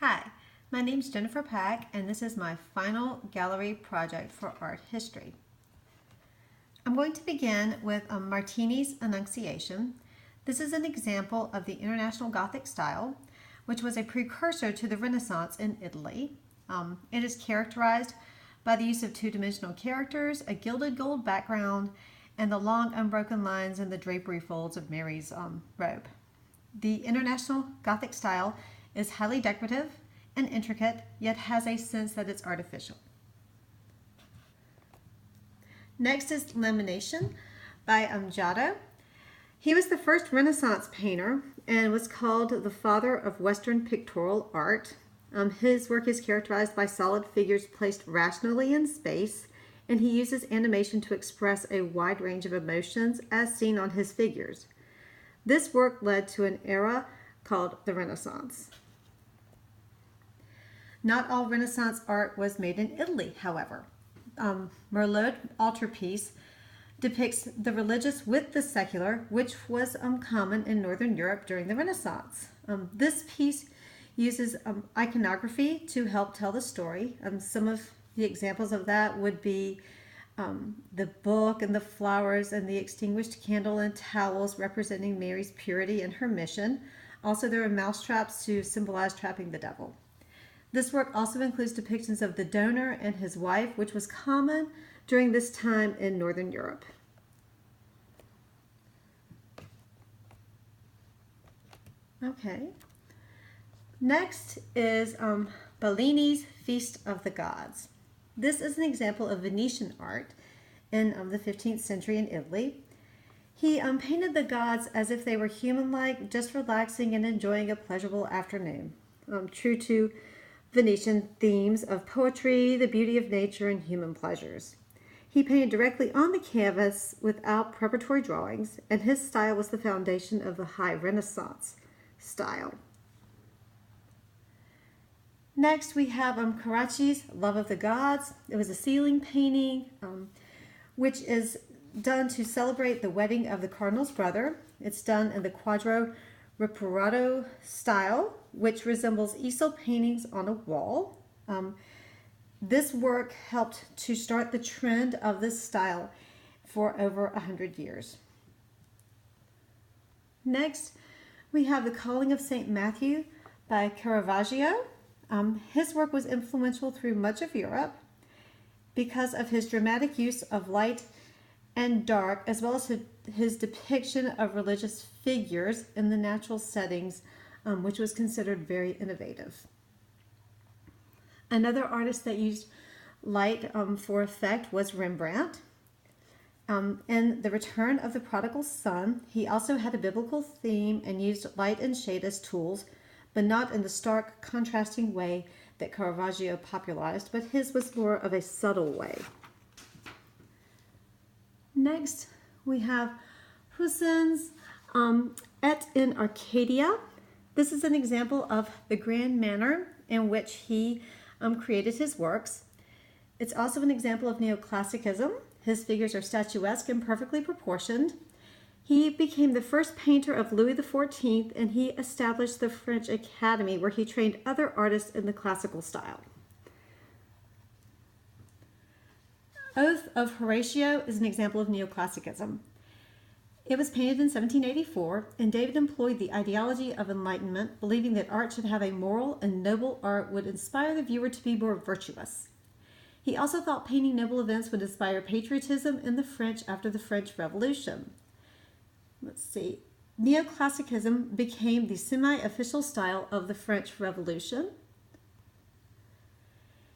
Hi, my name is Jennifer Pack, and this is my final gallery project for art history. I'm going to begin with Martini's Annunciation. This is an example of the International Gothic style, which was a precursor to the Renaissance in Italy. It is characterized by the use of two-dimensional characters, a gilded gold background, and the long unbroken lines in the drapery folds of Mary's robe. The International Gothic style is highly decorative and intricate, yet has a sense that it's artificial. Next is Lamination by Giotto. He was the first Renaissance painter and was called the father of Western pictorial art. His work is characterized by solid figures placed rationally in space, and he uses animation to express a wide range of emotions as seen on his figures. This work led to an era called the Renaissance. Not all Renaissance art was made in Italy, however. Merlot altarpiece depicts the religious with the secular, which was common in Northern Europe during the Renaissance. This piece uses iconography to help tell the story. Some of the examples of that would be the book and the flowers and the extinguished candle and towels representing Mary's purity and her mission. Also, there are mousetraps to symbolize trapping the devil. This work also includes depictions of the donor and his wife, which was common during this time in Northern Europe. Okay. Next is Bellini's Feast of the Gods. This is an example of Venetian art in the 15th century in Italy. He painted the gods as if they were human-like, just relaxing and enjoying a pleasurable afternoon, true to Venetian themes of poetry, the beauty of nature, and human pleasures. He painted directly on the canvas without preparatory drawings, and his style was the foundation of the High Renaissance style. Next, we have Carracci's Love of the Gods. It was a ceiling painting, which is done to celebrate the wedding of the cardinal's brother. It's done in the Quadro Ripurato style, which resembles easel paintings on a wall. This work helped to start the trend of this style for over 100 years. Next, we have The Calling of St. Matthew by Caravaggio. His work was influential through much of Europe because of his dramatic use of light and dark, as well as his depiction of religious figures in the natural settings, which was considered very innovative. Another artist that used light for effect was Rembrandt. In The Return of the Prodigal Son, he also had a biblical theme and used light and shade as tools, but not in the stark, contrasting way that Caravaggio popularized, but his was more of a subtle way. Next, we have Poussin's Et in Arcadia. This is an example of the grand manner in which he created his works. It's also an example of neoclassicism. His figures are statuesque and perfectly proportioned. He became the first painter of Louis XIV, and he established the French Academy, where he trained other artists in the classical style. Oath of Horatio is an example of neoclassicism. It was painted in 1784, and David employed the ideology of enlightenment, believing that art should have a moral, and noble art would inspire the viewer to be more virtuous. He also thought painting noble events would inspire patriotism in the French after the French Revolution. Let's see. Neoclassicism became the semi-official style of the French Revolution.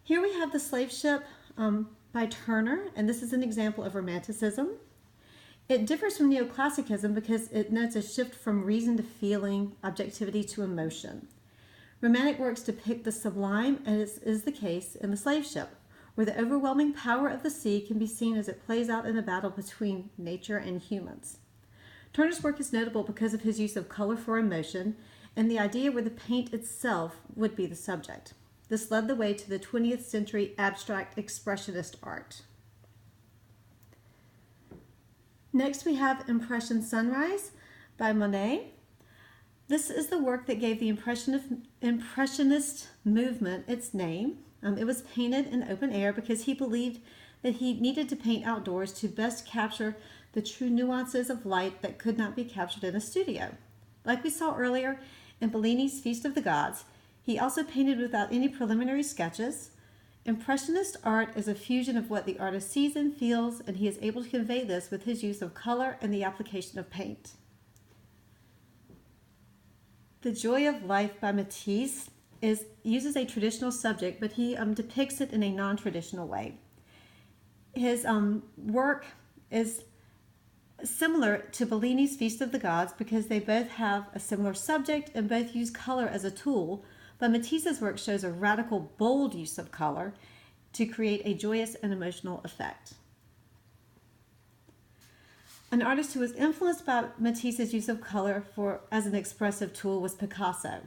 Here we have The Slave Ship by Turner, and this is an example of Romanticism. It differs from neoclassicism because it notes a shift from reason to feeling, objectivity to emotion. Romantic works depict the sublime, as is the case in The Slave Ship, where the overwhelming power of the sea can be seen as it plays out in a battle between nature and humans. Turner's work is notable because of his use of color for emotion and the idea where the paint itself would be the subject. This led the way to the 20th century abstract expressionist art. Next, we have Impression Sunrise by Monet. This is the work that gave the Impressionist movement its name. It was painted in open air because he believed that he needed to paint outdoors to best capture the true nuances of light that could not be captured in a studio. Like we saw earlier in Bellini's Feast of the Gods, he also painted without any preliminary sketches. Impressionist art is a fusion of what the artist sees and feels, and he is able to convey this with his use of color and the application of paint. The Joy of Life by Matisse uses a traditional subject, but he depicts it in a non-traditional way. His work is similar to Bellini's Feast of the Gods because they both have a similar subject and both use color as a tool, but Matisse's work shows a radical, bold use of color to create a joyous and emotional effect. An artist who was influenced by Matisse's use of color as an expressive tool was Picasso.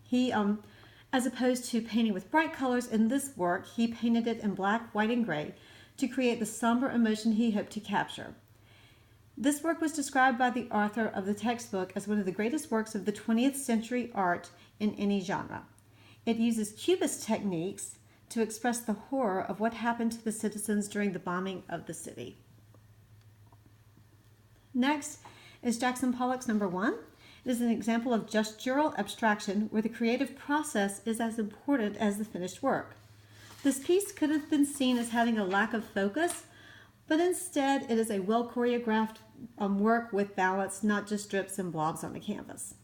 He, as opposed to painting with bright colors in this work, he painted it in black, white, and gray to create the somber emotion he hoped to capture. This work was described by the author of the textbook as one of the greatest works of the 20th century art in any genre. It uses Cubist techniques to express the horror of what happened to the citizens during the bombing of the city. Next is Jackson Pollock's number 1. It is an example of gestural abstraction where the creative process is as important as the finished work. This piece could have been seen as having a lack of focus, but instead it is a well-choreographed work with balance, not just drips and blobs on a canvas.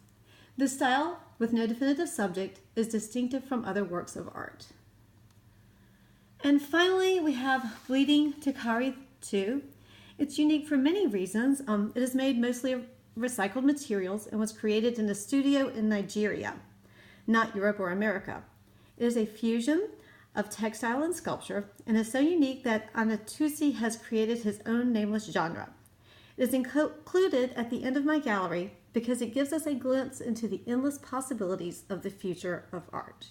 This style, with no definitive subject, is distinctive from other works of art. And finally, we have Bleeding Takari 2. It's unique for many reasons. It is made mostly of recycled materials and was created in a studio in Nigeria, not Europe or America. It is a fusion of textile and sculpture and is so unique that Anatusi has created his own nameless genre. It is included at the end of my gallery because it gives us a glimpse into the endless possibilities of the future of art.